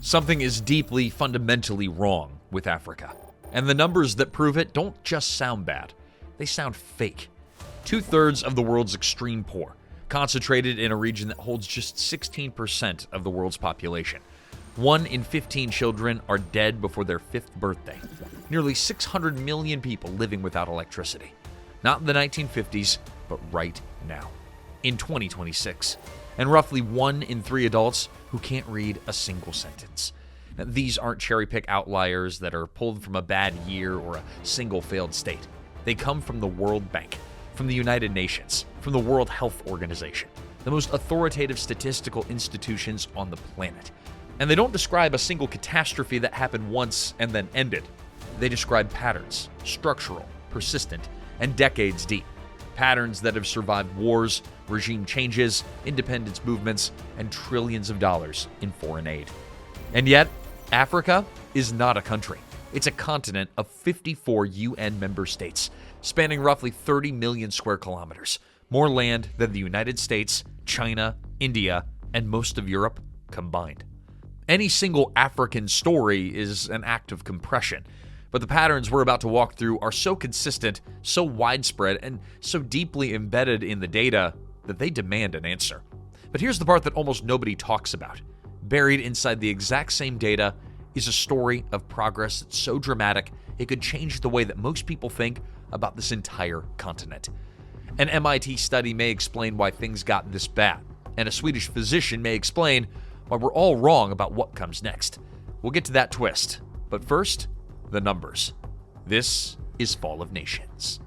Something is deeply, fundamentally wrong with Africa. And the numbers that prove it don't just sound bad, they sound fake. 2/3 of the world's extreme poor, concentrated in a region that holds just 16% of the world's population. 1 in 15 children are dead before their 5th birthday. Nearly 600 million people living without electricity. Not in the 1950s, but right now, in 2026. And roughly 1 in 3 adults who can't read a single sentence. Now, these aren't cherry-pick outliers that are pulled from a bad year or a single failed state. They come from the World Bank, from the United Nations, from the World Health Organization, the most authoritative statistical institutions on the planet. And they don't describe a single catastrophe that happened once and then ended. They describe patterns, structural, persistent, and decades deep. Patterns that have survived wars, regime changes, independence movements, and trillions of dollars in foreign aid. And yet, Africa is not a country. It's a continent of 54 UN member states, spanning roughly 30 million square kilometers, more land than the United States, China, India, and most of Europe combined. Any single African story is an act of compression, but the patterns we're about to walk through are so consistent, so widespread, and so deeply embedded in the data that they demand an answer. But here's the part that almost nobody talks about. Buried inside the exact same data is a story of progress that's so dramatic it could change the way that most people think about this entire continent. An MIT study may explain why things got this bad, and a Swedish physician may explain why we're all wrong about what comes next. We'll get to that twist, but first, the numbers. This is Fall of Nations.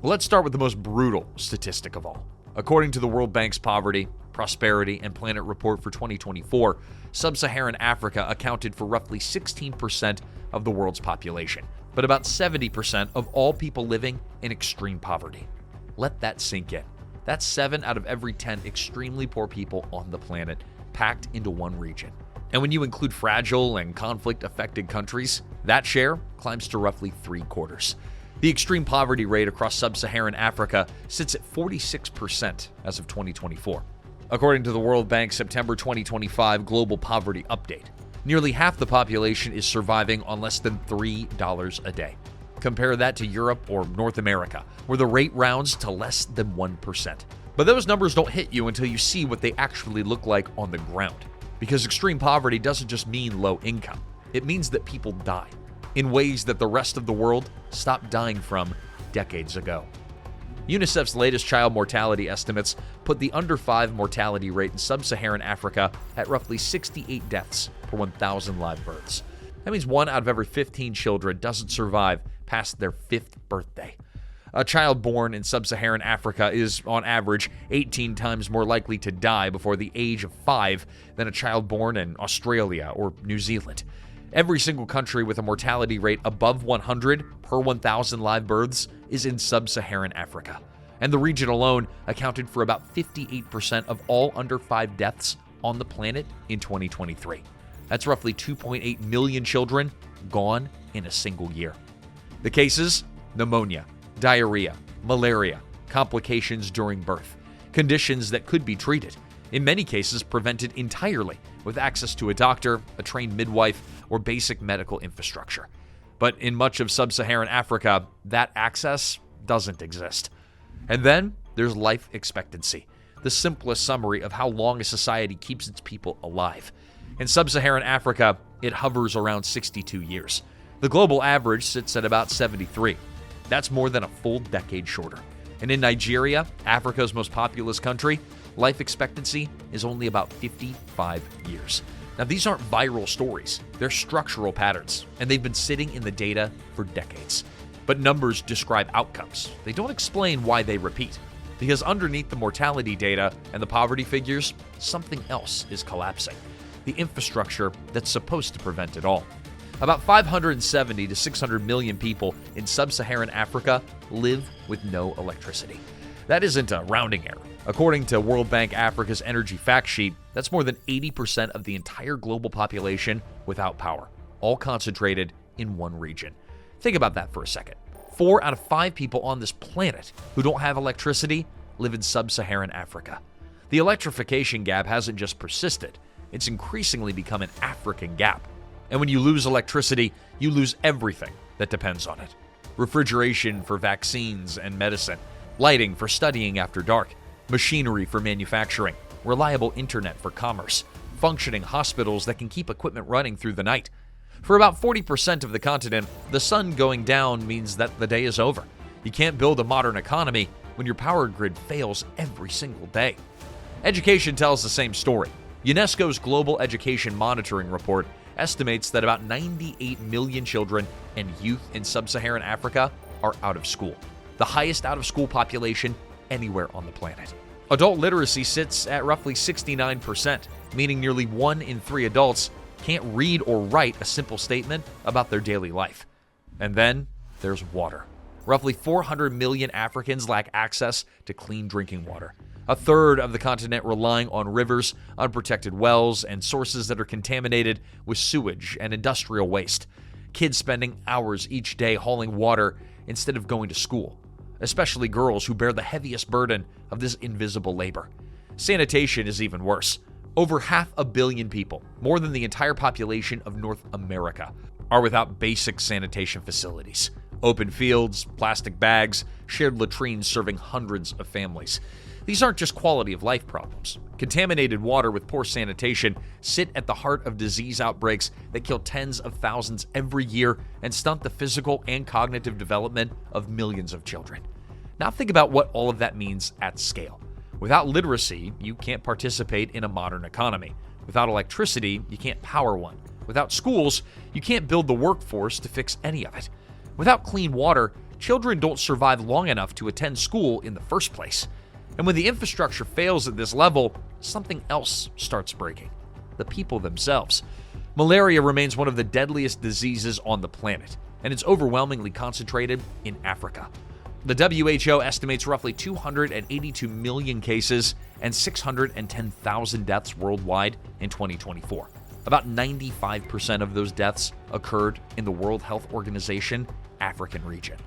Let's start with the most brutal statistic of all. According to the World Bank's Poverty, Prosperity, and Planet Report for 2024, Sub-Saharan Africa accounted for roughly 16% of the world's population, but about 70% of all people living in extreme poverty. Let that sink in. That's 7 out of every 10 extremely poor people on the planet, packed into one region. And when you include fragile and conflict-affected countries, that share climbs to roughly 3/4. The extreme poverty rate across sub-Saharan Africa sits at 46% as of 2024. According to the World Bank's September 2025 Global Poverty Update, nearly half the population is surviving on less than $3 a day. Compare that to Europe or North America, where the rate rounds to less than 1%. But those numbers don't hit you until you see what they actually look like on the ground. Because extreme poverty doesn't just mean low income. It means that people die in ways that the rest of the world stopped dying from decades ago. UNICEF's latest child mortality estimates put the under 5 mortality rate in sub-Saharan Africa at roughly 68 deaths per 1,000 live births. That means 1 out of every 15 children doesn't survive past their 5th birthday. A child born in sub-Saharan Africa is, on average, 18 times more likely to die before the age of 5 than a child born in Australia or New Zealand. Every single country with a mortality rate above 100 per 1,000 live births is in sub-Saharan Africa. And the region alone accounted for about 58% of all under 5 deaths on the planet in 2023. That's roughly 2.8 million children gone in a single year. The cases? Pneumonia, diarrhea, malaria, complications during birth, conditions that could be treated, in many cases prevented entirely with access to a doctor, a trained midwife, or basic medical infrastructure. But in much of sub-Saharan Africa, that access doesn't exist. And then there's life expectancy, the simplest summary of how long a society keeps its people alive. In sub-Saharan Africa, it hovers around 62 years. The global average sits at about 73. That's more than a full decade shorter. And in Nigeria, Africa's most populous country, life expectancy is only about 55 years. Now, these aren't viral stories. They're structural patterns, and they've been sitting in the data for decades. But numbers describe outcomes. They don't explain why they repeat. Because underneath the mortality data and the poverty figures, something else is collapsing. The infrastructure that's supposed to prevent it all. About 570 to 600 million people in sub-Saharan Africa live with no electricity. That isn't a rounding error. According to World Bank Africa's Energy Fact Sheet, that's more than 80% of the entire global population without power, all concentrated in one region. Think about that for a second. 4 out of 5 people on this planet who don't have electricity live in sub-Saharan Africa. The electrification gap hasn't just persisted, it's increasingly become an African gap. And when you lose electricity, you lose everything that depends on it. Refrigeration for vaccines and medicine, lighting for studying after dark, machinery for manufacturing, reliable internet for commerce, functioning hospitals that can keep equipment running through the night. For about 40% of the continent, the sun going down means that the day is over. You can't build a modern economy when your power grid fails every single day. Education tells the same story. UNESCO's Global Education Monitoring Report estimates that about 98 million children and youth in sub-Saharan Africa are out of school, the highest out-of-school population anywhere on the planet. Adult literacy sits at roughly 69%, meaning nearly 1 in 3 adults can't read or write a simple statement about their daily life. And then there's water. Roughly 400 million Africans lack access to clean drinking water. A third of the continent relying on rivers, unprotected wells, and sources that are contaminated with sewage and industrial waste. Kids spending hours each day hauling water instead of going to school, especially girls who bear the heaviest burden of this invisible labor. Sanitation is even worse. Over 500 million people, more than the entire population of North America, are without basic sanitation facilities. Open fields, plastic bags, shared latrines serving hundreds of families. These aren't just quality of life problems. Contaminated water with poor sanitation sit at the heart of disease outbreaks that kill tens of thousands every year and stunt the physical and cognitive development of millions of children. Now think about what all of that means at scale. Without literacy, you can't participate in a modern economy. Without electricity, you can't power one. Without schools, you can't build the workforce to fix any of it. Without clean water, children don't survive long enough to attend school in the first place. And when the infrastructure fails at this level, something else starts breaking: the people themselves. Malaria remains one of the deadliest diseases on the planet, and it's overwhelmingly concentrated in Africa. The WHO estimates roughly 282 million cases and 610,000 deaths worldwide in 2024. About 95% of those deaths occurred in the World Health Organization African region.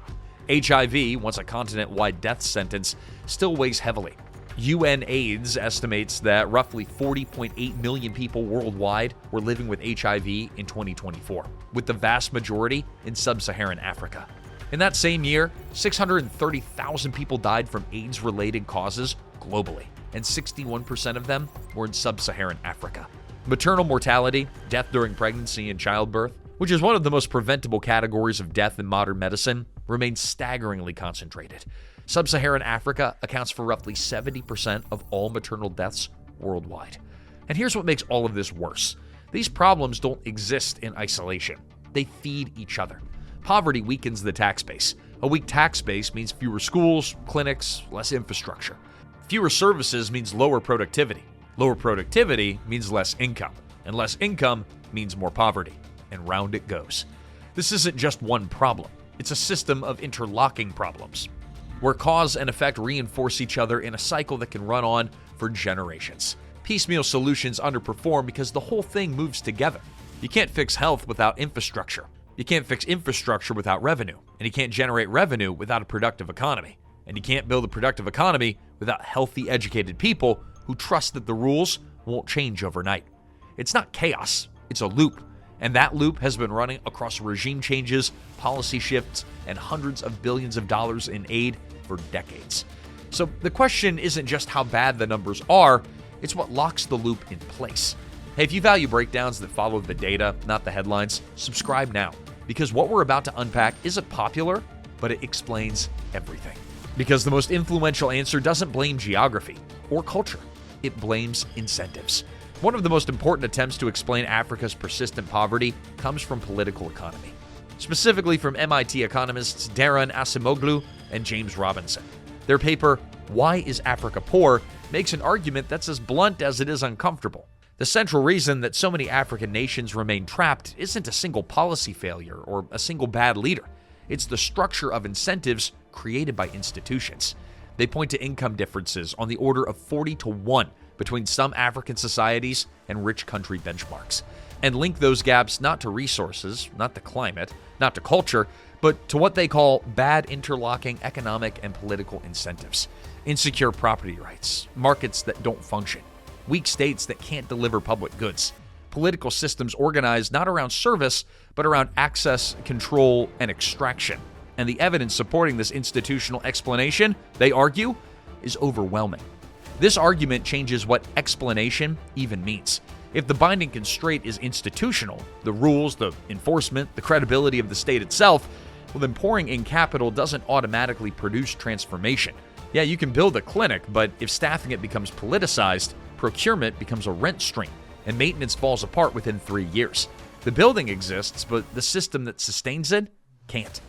HIV, once a continent-wide death sentence, still weighs heavily. UNAIDS estimates that roughly 40.8 million people worldwide were living with HIV in 2024, with the vast majority in sub-Saharan Africa. In that same year, 630,000 people died from AIDS-related causes globally, and 61% of them were in sub-Saharan Africa. Maternal mortality, death during pregnancy and childbirth, which is one of the most preventable categories of death in modern medicine, remains staggeringly concentrated. Sub-Saharan Africa accounts for roughly 70% of all maternal deaths worldwide. And here's what makes all of this worse. These problems don't exist in isolation. They feed each other. Poverty weakens the tax base. A weak tax base means fewer schools, clinics, less infrastructure. Fewer services means lower productivity. Lower productivity means less income. And less income means more poverty. And round it goes. This isn't just one problem. It's a system of interlocking problems, where cause and effect reinforce each other in a cycle that can run on for generations. Piecemeal solutions underperform because the whole thing moves together. You can't fix health without infrastructure. You can't fix infrastructure without revenue. And you can't generate revenue without a productive economy. And you can't build a productive economy without healthy, educated people who trust that the rules won't change overnight. It's not chaos, it's a loop. And that loop has been running across regime changes, policy shifts, and hundreds of billions of dollars in aid for decades. So the question isn't just how bad the numbers are, it's what locks the loop in place. Hey, if you value breakdowns that follow the data, not the headlines, subscribe now. Because what we're about to unpack isn't popular, but it explains everything. Because the most influential answer doesn't blame geography or culture, it blames incentives. One of the most important attempts to explain Africa's persistent poverty comes from political economy, specifically from MIT economists Daron Acemoglu and James Robinson. Their paper, Why is Africa Poor?, makes an argument that's as blunt as it is uncomfortable. The central reason that so many African nations remain trapped isn't a single policy failure or a single bad leader. It's the structure of incentives created by institutions. They point to income differences on the order of 40-1 between some African societies and rich country benchmarks, and link those gaps not to resources, not to climate, not to culture, but to what they call bad interlocking economic and political incentives, insecure property rights, markets that don't function, weak states that can't deliver public goods. Political systems organized not around service, but around access, control, and extraction. And the evidence supporting this institutional explanation, they argue, is overwhelming. This argument changes what explanation even means. If the binding constraint is institutional, the rules, the enforcement, the credibility of the state itself, well, then pouring in capital doesn't automatically produce transformation. Yeah, you can build a clinic, but if staffing it becomes politicized, procurement becomes a rent stream, and maintenance falls apart within 3 years. The building exists, but the system that sustains it can't.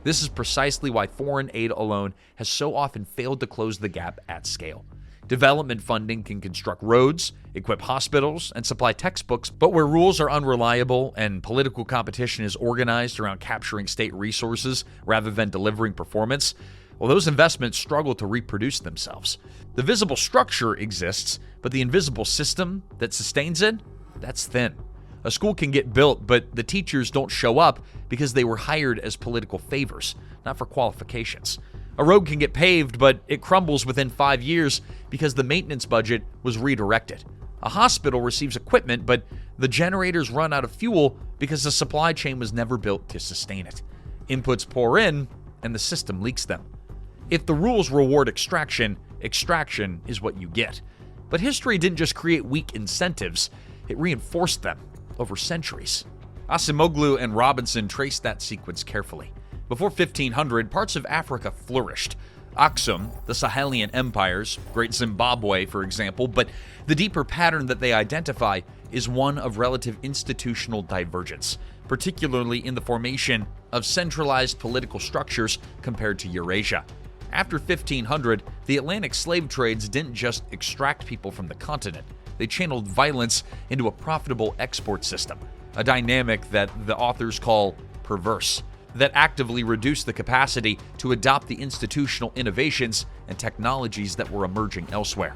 This is precisely why foreign aid alone has so often failed to close the gap at scale. Development funding can construct roads, equip hospitals, and supply textbooks, but where rules are unreliable and political competition is organized around capturing state resources rather than delivering performance, well, those investments struggle to reproduce themselves. The visible structure exists, but the invisible system that sustains it, that's thin. A school can get built, but the teachers don't show up because they were hired as political favors, not for qualifications. A road can get paved, but it crumbles within 5 years because the maintenance budget was redirected. A hospital receives equipment, but the generators run out of fuel because the supply chain was never built to sustain it. Inputs pour in, and the system leaks them. If the rules reward extraction, extraction is what you get. But history didn't just create weak incentives, it reinforced them over centuries. Acemoglu and Robinson traced that sequence carefully. Before 1500, parts of Africa flourished. Aksum, the Sahelian empires, Great Zimbabwe, for example, but the deeper pattern that they identify is one of relative institutional divergence, particularly in the formation of centralized political structures compared to Eurasia. After 1500, the Atlantic slave trades didn't just extract people from the continent, they channeled violence into a profitable export system, a dynamic that the authors call perverse, that actively reduced the capacity to adopt the institutional innovations and technologies that were emerging elsewhere.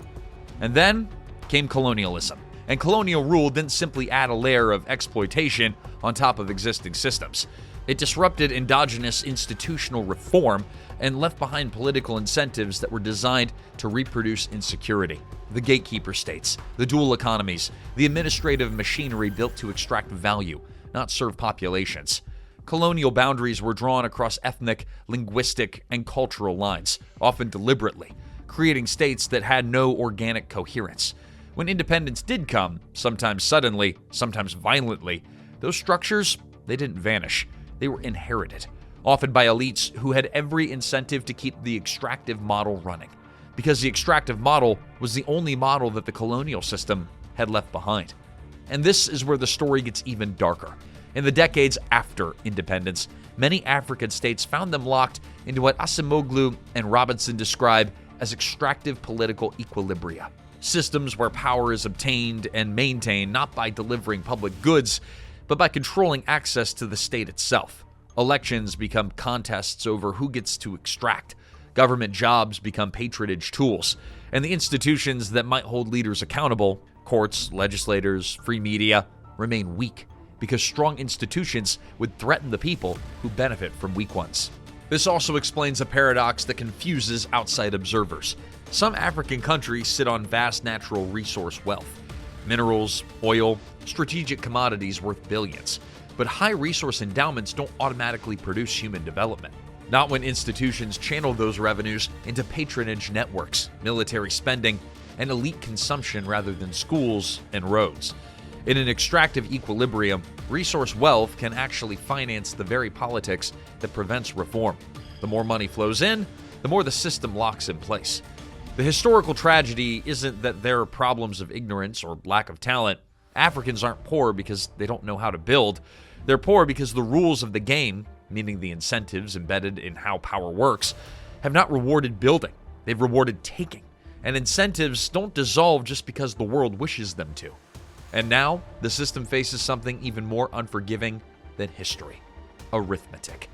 And then came colonialism. And colonial rule didn't simply add a layer of exploitation on top of existing systems. It disrupted endogenous institutional reform and left behind political incentives that were designed to reproduce insecurity. The gatekeeper states, the dual economies, the administrative machinery built to extract value, not serve populations. Colonial boundaries were drawn across ethnic, linguistic, and cultural lines, often deliberately, creating states that had no organic coherence. When independence did come, sometimes suddenly, sometimes violently, those structures, they didn't vanish. They were inherited, often by elites who had every incentive to keep the extractive model running, because the extractive model was the only model that the colonial system had left behind. And this is where the story gets even darker. In the decades after independence, many African states found them locked into what Acemoglu and Robinson describe as extractive political equilibria. Systems where power is obtained and maintained not by delivering public goods, but by controlling access to the state itself. Elections become contests over who gets to extract. Government jobs become patronage tools. And the institutions that might hold leaders accountable, courts, legislators, free media, remain weak, because strong institutions would threaten the people who benefit from weak ones. This also explains a paradox that confuses outside observers. Some African countries sit on vast natural resource wealth, minerals, oil, strategic commodities worth billions, but high resource endowments don't automatically produce human development. Not when institutions channel those revenues into patronage networks, military spending, and elite consumption rather than schools and roads. In an extractive equilibrium, resource wealth can actually finance the very politics that prevents reform. The more money flows in, the more the system locks in place. The historical tragedy isn't that there are problems of ignorance or lack of talent. Africans aren't poor because they don't know how to build. They're poor because the rules of the game, meaning the incentives embedded in how power works, have not rewarded building. They've rewarded taking. And incentives don't dissolve just because the world wishes them to. And now, the system faces something even more unforgiving than history: arithmetic.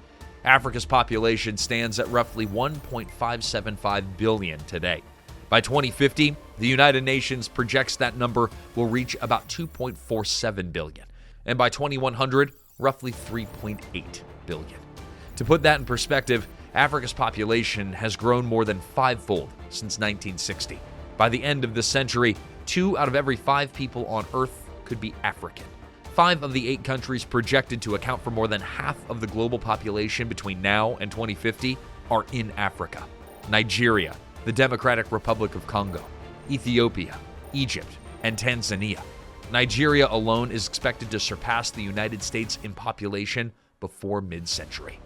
Africa's population stands at roughly 1.575 billion today. By 2050, the United Nations projects that number will reach about 2.47 billion. And by 2100, roughly 3.8 billion. To put that in perspective, Africa's population has grown more than fivefold since 1960. By the end of this century, 2 out of every 5 people on Earth could be African. 5 of the 8 countries projected to account for more than half of the global population between now and 2050 are in Africa. Nigeria, the Democratic Republic of Congo, Ethiopia, Egypt, and Tanzania. Nigeria alone is expected to surpass the United States in population before mid-century.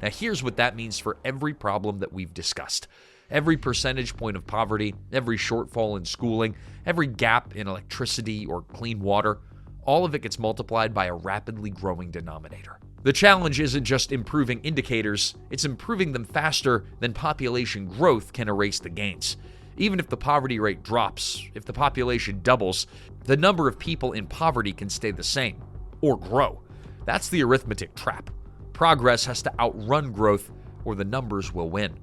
Now here's what that means for every problem that we've discussed. Every percentage point of poverty, every shortfall in schooling, every gap in electricity or clean water, all of it gets multiplied by a rapidly growing denominator. The challenge isn't just improving indicators, it's improving them faster than population growth can erase the gains. Even if the poverty rate drops, if the population doubles, the number of people in poverty can stay the same, or grow. That's the arithmetic trap. Progress has to outrun growth, or the numbers will win.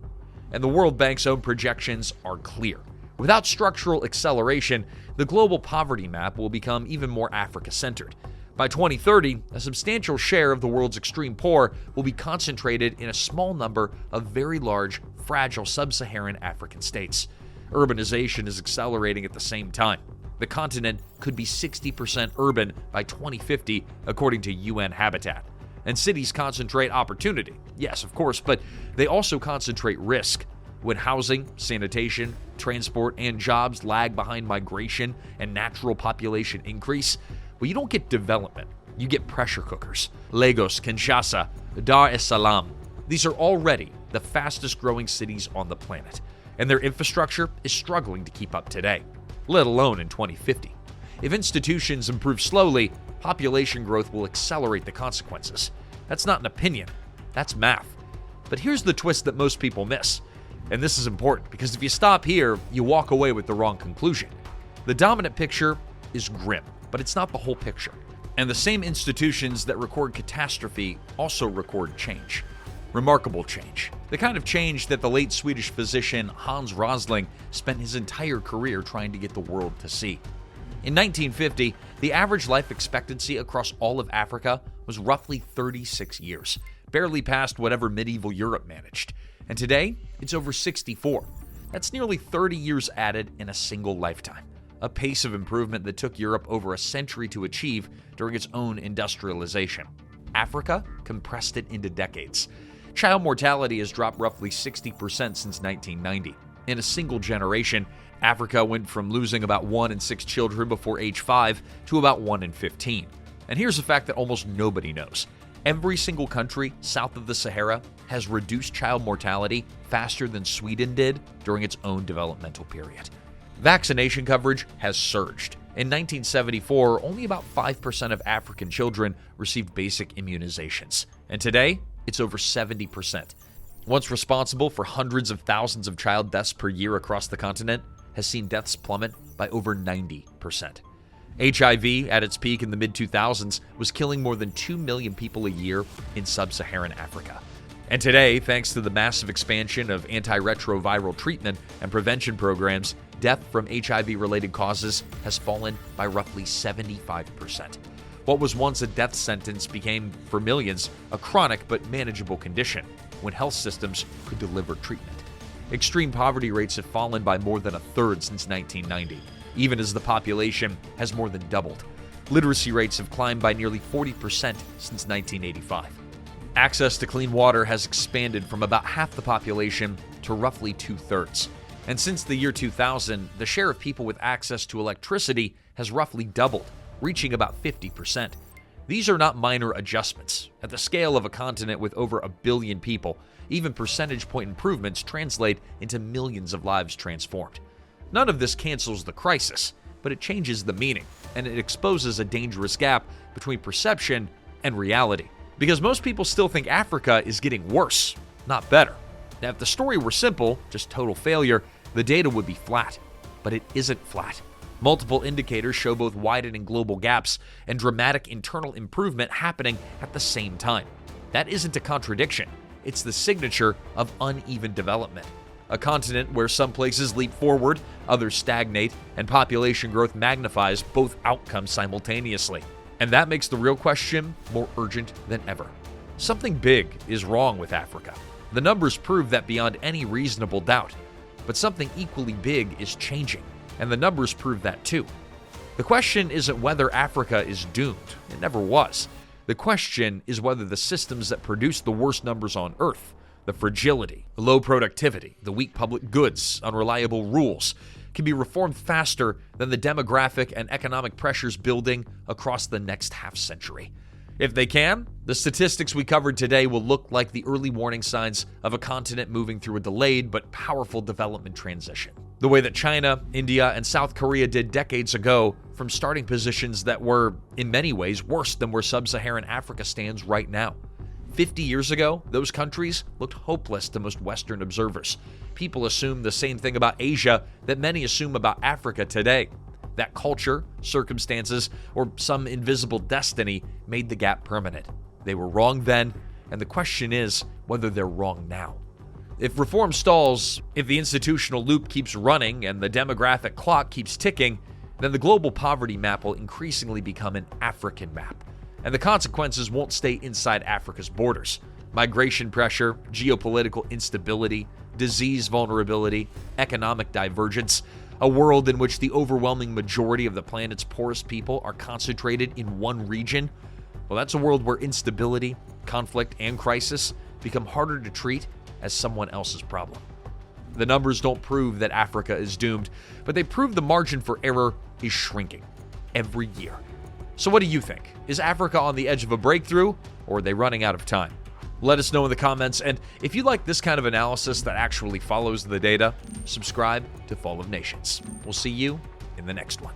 And the World Bank's own projections are clear. Without structural acceleration, the global poverty map will become even more Africa-centered. By 2030, a substantial share of the world's extreme poor will be concentrated in a small number of very large, fragile sub-Saharan African states. Urbanization is accelerating at the same time. The continent could be 60% urban by 2050, according to UN Habitat. And cities concentrate opportunity, yes, of course, but they also concentrate risk. When housing, sanitation, transport, and jobs lag behind migration and natural population increase, well, you don't get development, you get pressure cookers. Lagos, Kinshasa, Dar es Salaam, these are already the fastest growing cities on the planet, and their infrastructure is struggling to keep up today, let alone in 2050. If institutions improve slowly, population growth will accelerate the consequences. That's not an opinion, that's math. But here's the twist that most people miss. And this is important because if you stop here, you walk away with the wrong conclusion. The dominant picture is grim, but it's not the whole picture. And the same institutions that record catastrophe also record change. Remarkable change. The kind of change that the late Swedish physician Hans Rosling spent his entire career trying to get the world to see. In 1950, the average life expectancy across all of Africa was roughly 36 years, barely past whatever medieval Europe managed. And today, it's over 64. That's nearly 30 years added in a single lifetime, a pace of improvement that took Europe over a century to achieve during its own industrialization. Africa compressed it into decades. Child mortality has dropped roughly 60% since 1990. In a single generation, Africa went from losing about 1 in 6 children before age 5 to about 1 in 15. And here's a fact that almost nobody knows. Every single country south of the Sahara has reduced child mortality faster than Sweden did during its own developmental period. Vaccination coverage has surged. In 1974, only about 5% of African children received basic immunizations. And today, it's over 70%. Once responsible for hundreds of thousands of child deaths per year across the continent, has seen deaths plummet by over 90%. HIV, at its peak in the mid-2000s, was killing more than 2 million people a year in sub-Saharan Africa. And today, thanks to the massive expansion of antiretroviral treatment and prevention programs, death from HIV-related causes has fallen by roughly 75%. What was once a death sentence became, for millions, a chronic but manageable condition when health systems could deliver treatment. Extreme poverty rates have fallen by more than a third since 1990, even as the population has more than doubled. Literacy rates have climbed by nearly 40% since 1985. Access to clean water has expanded from about half the population to roughly 2/3. And since the year 2000, the share of people with access to electricity has roughly doubled, reaching about 50%. These are not minor adjustments. At the scale of a continent with over 1 billion people, even percentage point improvements translate into millions of lives transformed. None of this cancels the crisis, but it changes the meaning, and it exposes a dangerous gap between perception and reality. Because most people still think Africa is getting worse, not better. Now, if the story were simple, just total failure, the data would be flat. But it isn't flat. Multiple indicators show both widening global gaps and dramatic internal improvement happening at the same time. That isn't a contradiction. It's the signature of uneven development. A continent where some places leap forward, others stagnate, and population growth magnifies both outcomes simultaneously. And that makes the real question more urgent than ever. Something big is wrong with Africa. The numbers prove that beyond any reasonable doubt. But something equally big is changing. and the numbers prove that too. The question isn't whether Africa is doomed. It never was. The question is whether the systems that produce the worst numbers on Earth, the fragility, the low productivity, the weak public goods, unreliable rules, can be reformed faster than the demographic and economic pressures building across the next half-century. If they can, the statistics we covered today will look like the early warning signs of a continent moving through a delayed but powerful development transition. The way that China, India, and South Korea did decades ago, from starting positions that were, in many ways, worse than where sub-Saharan Africa stands right now. 50 years ago, those countries looked hopeless to most Western observers. People assume the same thing about Asia that many assume about Africa today. That culture, circumstances, or some invisible destiny made the gap permanent. They were wrong then, and the question is whether they're wrong now. If reform stalls, if the institutional loop keeps running and the demographic clock keeps ticking, then the global poverty map will increasingly become an African map. And the consequences won't stay inside Africa's borders. Migration pressure, geopolitical instability, disease vulnerability, economic divergence, a world in which the overwhelming majority of the planet's poorest people are concentrated in one region. Well, that's a world where instability, conflict, and crisis become harder to treat as someone else's problem. The numbers don't prove that Africa is doomed, but they prove the margin for error is shrinking every year. So what do you think? Is Africa on the edge of a breakthrough, or are they running out of time? Let us know in the comments, and if you like this kind of analysis that actually follows the data, subscribe to Fall of Nations. We'll see you in the next one.